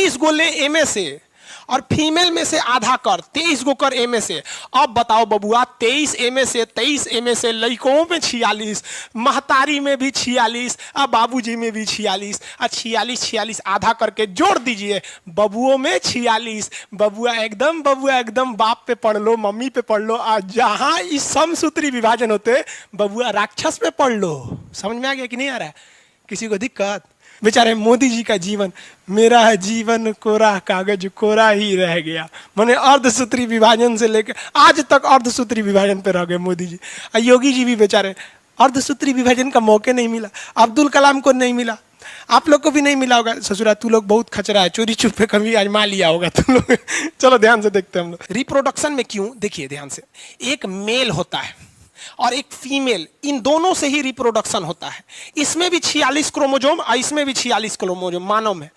23 गो ले एमए से और फीमेल में से आधा कर 23 गो कर एमए से। अब बताओ बबुआ 23 एमए से 23 एमए से लड़कों में 46, महतारी में भी 46, अब बाबूजी में भी 46 और 46 आधा करके जोड़ दीजिए, बबुओं में 46। बबुआ एकदम बाप पे पढ़ लो, मम्मी पे पढ़ लो, और जहां इस समसूत्री विभाजन होते बबुआ राक्षस पे पढ़ लो। समझ में आ गया कि नहीं आ रहा है? किसी को दिक्कत? बेचारे मोदी जी का जीवन, मेरा है जीवन कोरा कागज कोरा ही रह गया, माने अर्धसूत्री विभाजन से लेकर आज तक अर्धसूत्री विभाजन पे रह गए मोदी जी। योगी जी भी बेचारे अर्धसूत्री विभाजन का मौके नहीं मिला, अब्दुल कलाम को नहीं मिला, आप लोग को भी नहीं मिला होगा। ससुरा तू लोग बहुत खचरा है, चोरी छुपे कभी आजमा लिया होगा तुम लोग। चलो ध्यान से देखते हैं हम लोग रिप्रोडक्शन में क्यों। देखिए ध्यान से, एक मेल होता है और एक फीमेल, इन दोनों से ही रिप्रोडक्शन होता है। इसमें भी 46 क्रोमोसोम और इसमें भी 46 क्रोमोसोम मानव में।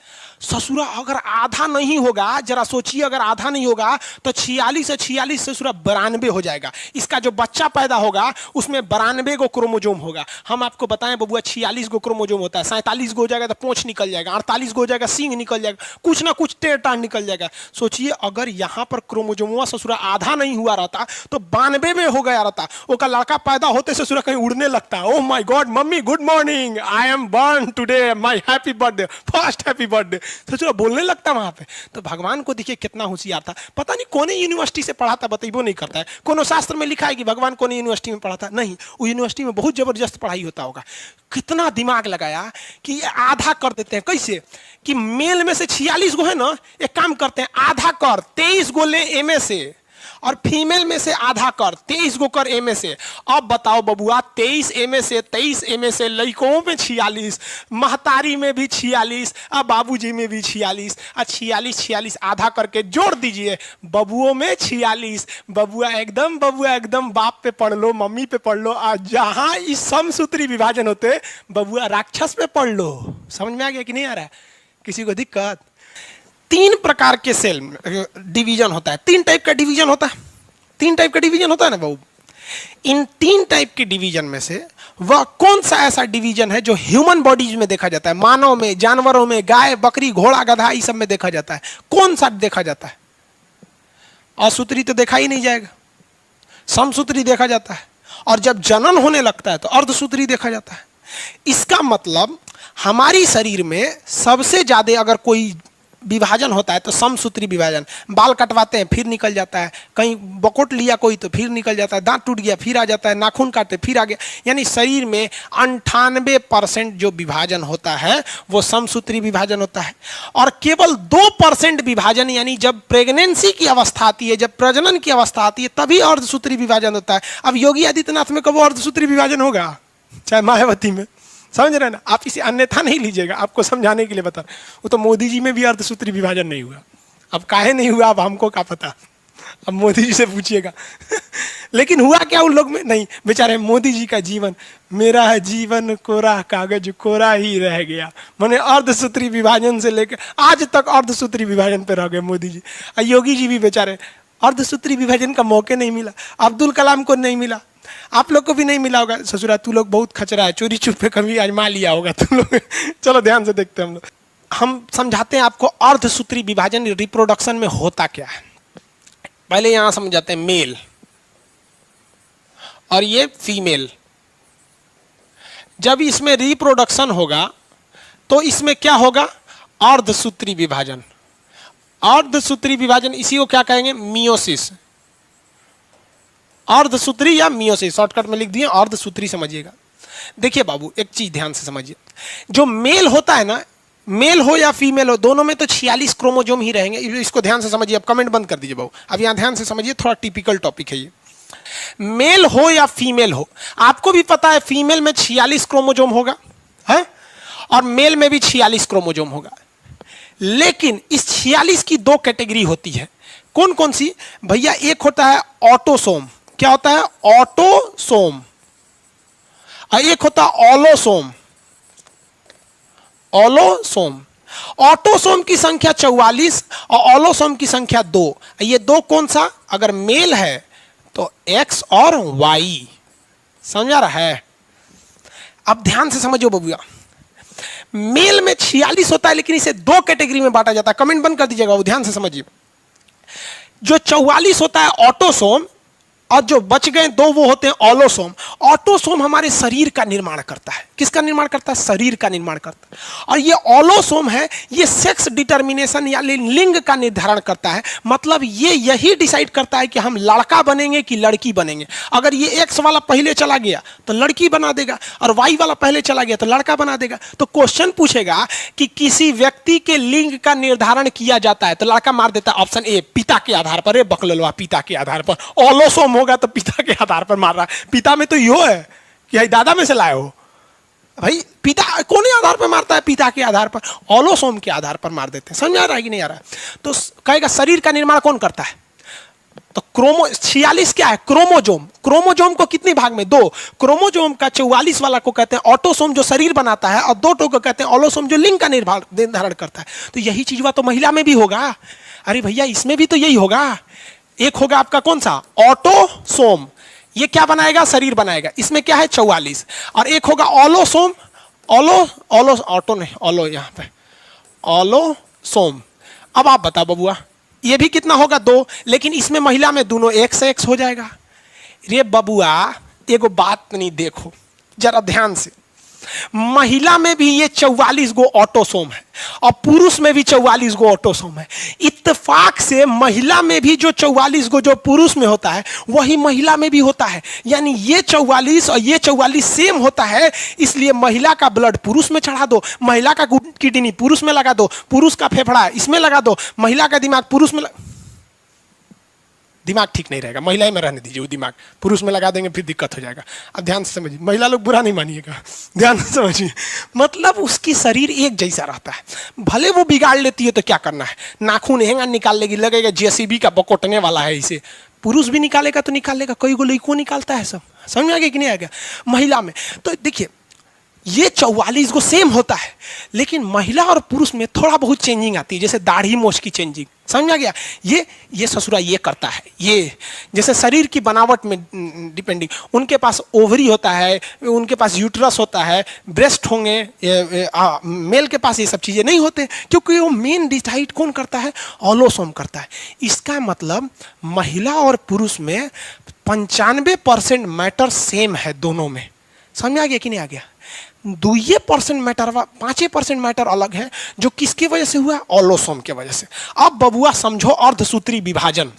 ससुरा अगर आधा नहीं होगा, जरा सोचिए, अगर आधा नहीं होगा तो 46 से 46 ससुरा 92 हो जाएगा। इसका जो बच्चा पैदा होगा उसमें 92 गो क्रोमोसोम होगा। हम आपको बताएं बबुआ 46 गो क्रोमोसोम होता है, 47 गो हो जाएगा तो पूंछ निकल जाएगा, 48 गो हो जाएगा सींग निकल जाएगा, कुछ ना कुछ टेढ़ टाढ़ निकल जाएगा। सोचिए अगर यहाँ पर क्रोमोसोमवा ससुरा आधा नहीं हुआ रहता तो 92 में हो गया रहता। उसका लड़का पैदा होते ससुरा कहीं उड़ने लगता। Oh my God mummy good morning, I am born today, my happy birthday, first happy birthday, सोचो बोलने लगता वहां पे। तो भगवान को देखिए कितना होशियार था, पता नहीं कौन यूनिवर्सिटी से पढ़ा था, बताइबो नहीं करता है। कोनो शास्त्र में लिखा है कि भगवान कौन यूनिवर्सिटी में पढ़ा था? नहीं, वो यूनिवर्सिटी में बहुत जबरदस्त पढ़ाई होता होगा। कितना दिमाग लगाया कि आधा कर देते हैं। कैसे कि मेल में से 46 गो है ना, एक काम करते हैं आधा कर 23 गो ले एमए से और फीमेल में से आधा कर 23 गो कर एमए से। अब बताओ बबुआ 23 एमए से 23 एमए से लड़कों में 46, महतारी में भी 46, अब बाबूजी में भी 46 और 46 आधा करके जोड़ दीजिए, बबुओं में 46। बबुआ एकदम बाप पे पढ़ लो, मम्मी पे पढ़ लो, और जहां इस समसूत्री विभाजन होते बबुआ राक्षस पे पढ़ लो। समझ में आ गया कि नहीं आ रहा है? किसी को दिक्कत? 3 प्रकार के सेल डिवीजन होता है, 3 टाइप का डिवीजन होता है, 3 टाइप का डिवीजन होता है ना बाबू। इन 3 टाइप के डिवीजन में से वह कौन सा ऐसा डिवीजन है जो ह्यूमन बॉडीज में देखा जाता है, मानव में, जानवरों में, गाय बकरी घोड़ा गधा इस सब में देखा जाता है? कौन सा देखा जाता है? असूत्री तो देखा ही नहीं जाएगा, समसूत्री देखा जाता है, और जब जनन होने लगता है तो अर्धसूत्री देखा जाता है। इसका मतलब हमारी शरीर में सबसे ज्यादा अगर कोई विभाजन होता है तो समसूत्री विभाजन। बाल कटवाते हैं फिर निकल जाता है, कहीं बकोट लिया कोई तो फिर निकल जाता है, दांत टूट गया फिर आ जाता है, नाखून काटे फिर आ गया। यानी शरीर में 98% जो विभाजन होता है वो समसूत्री विभाजन होता है, और केवल 2% विभाजन यानी जब प्रेगनेंसी की अवस्था आती है, जब प्रजनन की अवस्था आती है तभी अर्धसूत्री विभाजन होता है। अब योगी आदित्यनाथ में कब अर्धसूत्री विभाजन होगा? चाहे मायावती में। समझ रहे हैं ना? आप इसे अन्यथा नहीं लीजिएगा, आपको समझाने के लिए बता। वो तो मोदी जी में भी अर्धसूत्री विभाजन नहीं हुआ। अब काहे नहीं हुआ अब हमको क्या पता, अब मोदी जी से पूछिएगा। लेकिन हुआ क्या उन लोग में? नहीं, बेचारे मोदी जी का जीवन, मेरा है जीवन कोरा कागज कोरा ही रह गया, माने अर्धसूत्री विभाजन से लेकर आज तक अर्धसूत्री विभाजन पे रह गए मोदी जी। योगी जी भी बेचारे अर्धसूत्री विभाजन का मौके नहीं मिला, अब्दुल कलाम को नहीं मिला, आप लोग को भी नहीं मिला होगा। ससुरा तू लोग बहुत खचरा है, चोरी छुपे कभी आजमा लिया होगा तुम लोग। चलो ध्यान से देखते हैं हम लोग। हम समझाते हैं आपको अर्धसूत्री विभाजन रिप्रोडक्शन में होता क्या है। पहले यहां समझाते हैं मेल और ये फीमेल। जब इसमें रिप्रोडक्शन होगा तो इसमें क्या होगा? अर्धसूत्री विभाजन। अर्धसूत्री विभाजन इसी को क्या कहेंगे? मियोसिस। अर्धसूत्री या मियोसिस, शॉर्टकट में लिख दिए अर्धसूत्री, समझिएगा। देखिए बाबू एक चीज ध्यान से समझिए, जो मेल होता है ना, मेल हो या फीमेल हो, दोनों में तो 46 क्रोमोसोम ही रहेंगे। इसको ध्यान से समझिए, अब कमेंट बंद कर दीजिए बाबू, अब यहां ध्यान से समझिए, थोड़ा टिपिकल टॉपिक है ये। मेल हो या फीमेल हो, आपको भी पता है फीमेल में 46 क्रोमोसोम होगा है, और मेल में भी 46 क्रोमोसोम होगा। लेकिन इस 46 की 2 कैटेगरी होती है। कौन कौन सी भैया? एक होता है ऑटोसोम। क्या होता है? ऑटोसोम। और एक होता है ऑलोसोम। ऑलोसोम। ऑटोसोम की संख्या 44 और ऑलोसोम की संख्या 2। ये 2 कौन सा? अगर मेल है तो X और Y। समझा रहा है? अब ध्यान से समझो बबुआ, मेल में 46 होता है, लेकिन इसे 2 कैटेगरी में बांटा जाता है। कमेंट बंद कर दीजिएगा, वो ध्यान से समझिए। जो 44 होता है ऑटोसोम, और जो बच गए 2 वो होते हैं ऑलोसोम। ऑटोसोम हमारे शरीर का निर्माण करता है। किसका निर्माण करता है? शरीर का निर्माण करता है। और ये ऑलोसोम है, ये सेक्स डिटर्मिनेशन या लिंग का निर्धारण करता है। मतलब ये यही डिसाइड करता है कि हम लड़का बनेंगे कि लड़की बनेंगे। अगर ये एक्स वाला पहले चला गया तो लड़की बना देगा, और वाई वाला पहले चला गया तो लड़का बना देगा। तो क्वेश्चन पूछेगा कि किसी व्यक्ति के लिंग का निर्धारण किया जाता है तो लड़का मार देता है ऑप्शन ए, पिता के आधार पर। बकलवा, पिता के आधार पर। ऑलोसोम होगा तो पिता के आधार पर मार रहा है। पिता में तो यो है कि दादा में से लाए हो भाई। पिता कौन आधार पर मारता है? पिता के आधार पर, ऑलोसोम के आधार पर मार देते हैं। समझ आ रहा है कि नहीं आ रहा है? तो कहेगा शरीर का निर्माण कौन करता है? तो 46 क्या है? क्रोमोजोम। क्रोमोजोम को कितने भाग में? 2। क्रोमोजोम का 44 वाला को कहते हैं ऑटोसोम, जो शरीर बनाता है, और 2 को कहते हैं ऑलोसोम, जो लिंग का निर्धारण करता है। तो यही चीज तो महिला में भी होगा। अरे भैया, इसमें भी तो यही होगा। एक होगा आपका कौन सा? ऑटोसोम, ये क्या बनाएगा? शरीर बनाएगा। इसमें क्या है? 44। और एक होगा ऑलोसोम। ऑटो नहीं, ऑलो, यहां पे ऑलोसोम। अब आप बताओ बबुआ, ये भी कितना होगा? 2। लेकिन इसमें महिला में दोनों एक से एक हो जाएगा। रे बबुआ, एगो बात नहीं, देखो जरा ध्यान से। महिला में भी ये 44 गो ऑटोसोम है, और पुरुष में भी 44 गो ऑटोसोम है। इत्तेफाक से महिला में भी जो 44 गो जो पुरुष में होता है वही महिला में भी होता है। यानी ये 44 और ये 44 सेम होता है। इसलिए महिला का ब्लड पुरुष में चढ़ा दो, महिला का किडनी पुरुष में लगा दो, पुरुष का फेफड़ा इसमें लगा दो, महिला का दिमाग पुरुष में दिमाग ठीक नहीं रहेगा, महिला में रहने दीजिए। वो दिमाग पुरुष में लगा देंगे फिर दिक्कत हो जाएगा। अब ध्यान से समझिए, महिला लोग बुरा नहीं मानिएगा, ध्यान से समझिए। मतलब उसकी शरीर एक जैसा रहता है। भले वो बिगाड़ लेती है तो क्या करना है, नाखून हेंगा निकाल लेगी, लगेगा जेसीबी का बकोटने वाला है इसे। पुरुष भी निकालेगा तो निकालेगा, कई गो लड़कों निकालता है सब। समझ आ गया कि नहीं आ गया? महिला में तो देखिए ये 44 को सेम होता है, लेकिन महिला और पुरुष में थोड़ा बहुत चेंजिंग आती है, जैसे दाढ़ी मोछ की चेंजिंग। समझ आ गया? ये ससुरा ये करता है। ये जैसे शरीर की बनावट में डिपेंडिंग, उनके पास ओवरी होता है, उनके पास यूट्रस होता है, ब्रेस्ट होंगे, मेल के पास ये सब चीज़ें नहीं होते, क्योंकि वो मेन डिसाइड कौन करता है? ऑलोसोम करता है। इसका मतलब महिला और पुरुष में 95% मैटर सेम है दोनों में। समझ आ गया कि नहीं आ गया? 2% मैटर, 5% मैटर अलग है, जो किसकी वजह से हुआ? ऑलोसोम के वजह से। अब बबुआ समझो अर्धसूत्री विभाजन,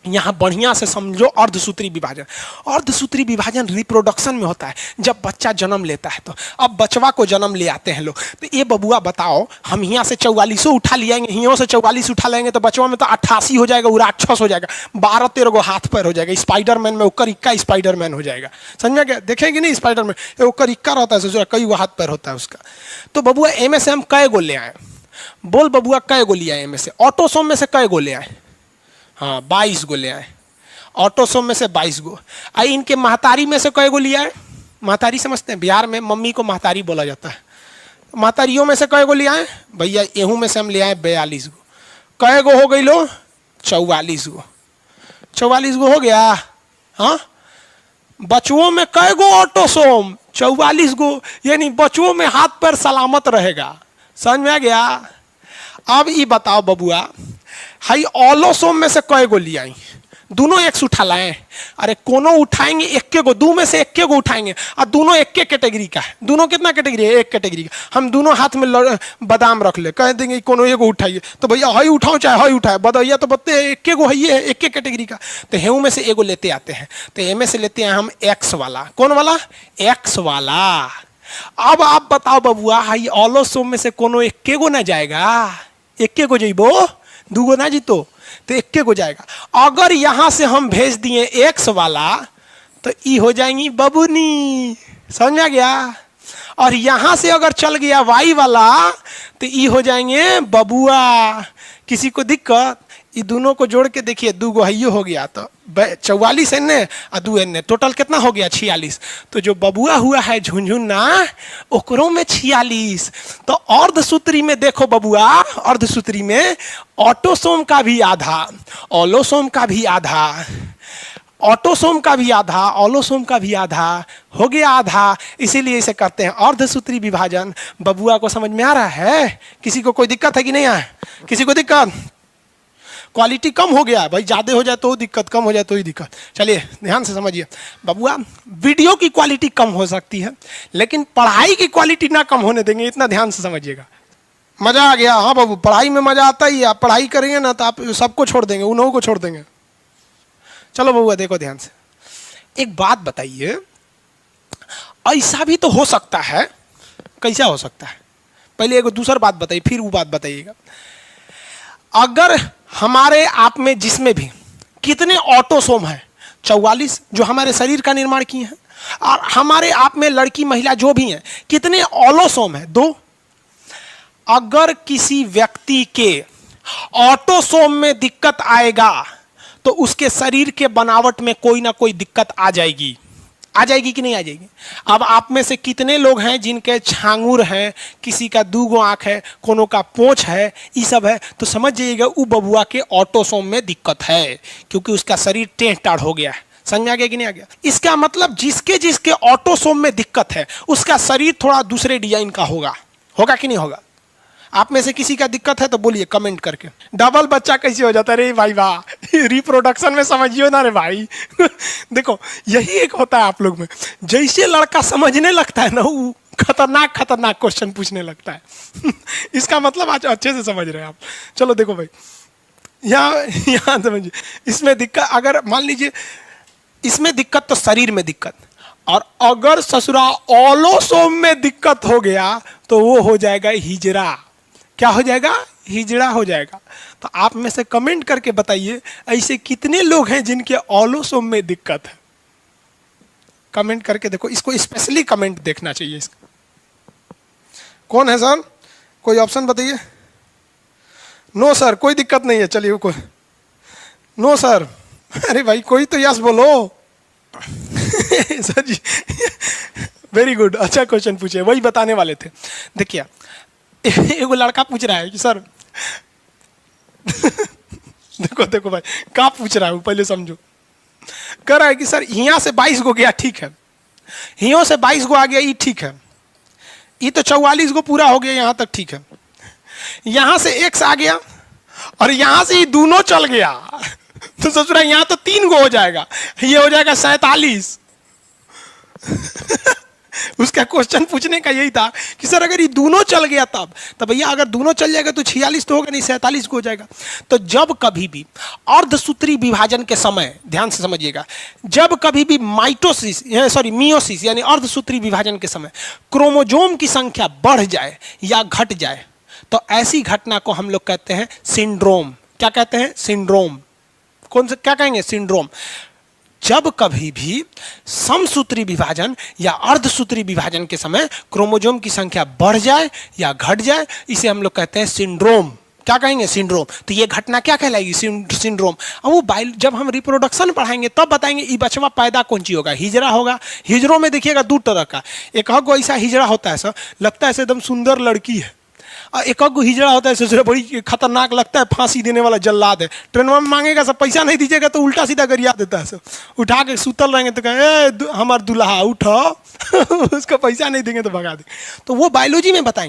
यहां बढ़िया से समझो अर्धसूत्री विभाजन। अर्धसूत्री विभाजन रिप्रोडक्शन में होता है, जब बच्चा जन्म लेता है। तो अब बचवा को जन्म ले आते हैं लोग, तो ये बबुआ बताओ, हम यहाँ से 44 उठा लियाएंगे, यहाँ से 44 उठा लेंगे तो बचवा में तो 88 हो जाएगा, वो राक्षस हो जाएगा, 12-13 गो हाथ पैर हो जाएगा, स्पाइडरमैन में ओकर इक्का स्पाइडरमैन हो जाएगा। समझ में क्या? देखेंगे नहीं स्पाइडरमैन, ओकर इक्का रहता है, कई गो हाथ पैर होता है उसका। तो बबुआ एम से हम कै गो ले आए? बोल बबुआ, कै गो ले आए एम से? ऑटोसोम में से कै गो ले आए? हाँ 22 गो ले आए। ऑटोसोम में से 22 गो। आई इनके महतारी में से कई गो लिया है? महतारी समझते हैं, बिहार में मम्मी को महतारी बोला जाता है। महतारियों में से कई गो लिया है? भैया एहू में से हम ले आए 42 गो। कई गो हो गई लो? 44 गो। 44 गो हो गया। हाँ, बचुओं में कई गो ऑटोसोम? 44 गो। यानी बचुओं में हाथ पैर सलामत रहेगा। समझ में आ गया? अब ये बताओ बबुआ, हाई ऑलोसोम में से कई गो लिया? दोनों एक उठा लाए? अरे कोनो उठाएंगे एक के गो, 2 में से एक के गो उठाएंगे, और दोनों एक के कैटेगरी का है। दोनों कितना कैटेगरी है? एक कैटेगरी का। हम दोनों हाथ में बादाम रख ले, कह देंगे कोनो एगो उठाइए, तो भैया हई उठाओ चाहे हई उठाए, बताइए तो बत्ते एक के गो है, ये एक के कैटेगरी का। तो हेऊ में से एगो लेते आते हैं, तो एम से लेते हैं हम एक्स वाला। कौन वाला? एक्स वाला। अब आप बताओ बबुआ, हाई ऑलोसोम में से कोनो एक के गो ना जाएगा? एक के गो जइबो, 2 गो ना जीतो, तो एक के गो जाएगा। अगर यहां से हम भेज दिए एक्स वाला तो ई हो जाएंगी बबुनी। समझ आ गया? और यहां से अगर चल गया वाई वाला तो ई हो जाएंगे बबुआ। किसी को दिक्कत? ये दोनों को जोड़ के देखिए, 2 गो हइयो हो गया, तो 44 एने और 2 एने, टोटल कितना हो गया? 46। तो जो बबुआ हुआ है झुनझुना, ओकरों में 46। तो अर्धसूत्री में देखो बबुआ, अर्धसूत्री में ऑटोसोम का भी आधा, ऑलोसोम का भी आधा, ऑटोसोम का भी आधा, ऑलोसोम का भी आधा, हो गया आधा, इसीलिए इसे करते हैं अर्धसूत्री विभाजन। बबुआ को समझ में आ रहा है? किसी को कोई दिक्कत है कि नहीं है? किसी को दिक्कत? क्वालिटी कम हो गया भाई, ज्यादा हो जाए तो दिक्कत, कम हो जाए तो ही दिक्कत। चलिए ध्यान से समझिए बबुआ, वीडियो की क्वालिटी कम हो सकती है लेकिन पढ़ाई की क्वालिटी ना कम होने देंगे, इतना ध्यान से समझिएगा। मजा आ गया? हाँ बाबू, पढ़ाई में मजा आता ही है। आप पढ़ाई करेंगे ना तो आप सबको छोड़ देंगे, उन्हों को छोड़ देंगे। चलो बबुआ देखो ध्यान से, एक बात बताइए, ऐसा भी तो हो सकता है, कैसा हो सकता है? पहले एक दूसरी बात बताइए, फिर वो बात बताइएगा। अगर हमारे आप में जिसमें भी कितने ऑटोसोम हैं? 44 जो हमारे शरीर का निर्माण किए हैं, और हमारे आप में लड़की महिला जो भी हैं कितने ऑलोसोम हैं? 2। अगर किसी व्यक्ति के ऑटोसोम में दिक्कत आएगा तो उसके शरीर के बनावट में कोई ना कोई दिक्कत आ जाएगी। आ जाएगी कि नहीं आ जाएगी? अब आप में से कितने लोग हैं जिनके छांगुर हैं, किसी का 2 आंख है, कोनो का पोंछ है, ये सब है, तो समझ जाइएगा वो बबुआ के ऑटोसोम में दिक्कत है, क्योंकि उसका शरीर टेढ़ टाढ़ हो गया है। समझ में आ गया कि नहीं आ गया? इसका मतलब जिसके जिसके ऑटोसोम में दिक्कत है उसका शरीर थोड़ा दूसरे डिजाइन का होगा। होगा कि नहीं होगा? आप में से किसी का दिक्कत है तो बोलिए कमेंट करके। डबल बच्चा कैसे हो जाता है? रे भाई वाह, रिप्रोडक्शन में समझियो ना रे भाई। देखो यही एक होता है आप लोग में, जैसे लड़का समझने लगता है ना वो खतरनाक खतरनाक क्वेश्चन पूछने लगता है। इसका मतलब आज अच्छे से समझ रहे हैं आप। चलो देखो भाई, यहाँ समझिए, इसमें दिक्कत, अगर मान लीजिए इसमें दिक्कत तो शरीर में दिक्कत, और अगर ससुरा ऑलोसोम में दिक्कत हो गया तो वो हो जाएगा हिजड़ा। क्या हो जाएगा? हिजड़ा हो जाएगा। तो आप में से कमेंट करके बताइए ऐसे कितने लोग हैं जिनके ऑलोसोम में दिक्कत है? कमेंट करके देखो, इसको स्पेशली कमेंट देखना चाहिए इसका। कौन है सर? कोई ऑप्शन बताइए। नो सर, कोई दिक्कत नहीं है। चलिए कोई नो सर। अरे भाई कोई तो यस बोलो। सर जी वेरी गुड, अच्छा क्वेश्चन पूछे, वही बताने वाले थे। देखिए एक लड़का पूछ रहा है कि सर देखो देखो भाई क्या पूछ रहा है वो, पहले समझो। कह रहा है कि सर यहाँ से 22 गो गया, ठीक है, हियों से 22 गो आ गया, ये ठीक है, ये तो 44 गो पूरा हो गया यहाँ तक, ठीक है, यहाँ से X आ गया और यहाँ से ये दोनों चल गया तो सोच रहा है यहाँ तो 3 गो हो जाएगा, ये हो जाएगा 47। उसका क्वेश्चन पूछने का यही था कि सर अगर ये दोनों चल गया तब भैया अगर दोनों चल जाएगा तो 46 तो होगा नहीं, 47 को हो जाएगा। तो जब कभी भी अर्धसूत्री विभाजन के समय, ध्यान से समझिएगा, जब कभी भी मियोसिस यानी अर्धसूत्री विभाजन के समय क्रोमोजोम की संख्या बढ़ जाए या घट जाए तो ऐसी घटना को हम लोग कहते हैं सिंड्रोम। क्या कहते हैं? सिंड्रोम। कौन सा, क्या कहेंगे? सिंड्रोम। जब कभी भी समसूत्री विभाजन या अर्धसूत्री विभाजन के समय क्रोमोजोम की संख्या बढ़ जाए या घट जाए, इसे हम लोग कहते हैं सिंड्रोम। क्या कहेंगे? सिंड्रोम। तो ये घटना क्या कहलाएगी? सिंड्रोम। अब वो जब हम रिप्रोडक्शन पढ़ाएंगे तब बताएंगे ये बचवा पैदा कौन सी होगा, हिजड़ा होगा। हिजड़ों में देखिएगा 2 तरह का, एक को ऐसा हिजड़ा होता है सर, लगता है एकदम सुंदर लड़की है, और एक को हिजड़ा होता है ससुर बड़ी खतरनाक लगता है, फांसी देने वाला जल्लाद है। ट्रेन में मांगेगा सब, पैसा नहीं दीजिएगा तो उल्टा सीधा गरिया देता है सब, उठा के सुतल रहेंगे तो कहें हमार दुल्हा उठो उसका पैसा नहीं देंगे तो भगा दे। तो वो बायोलॉजी में बताएंगे।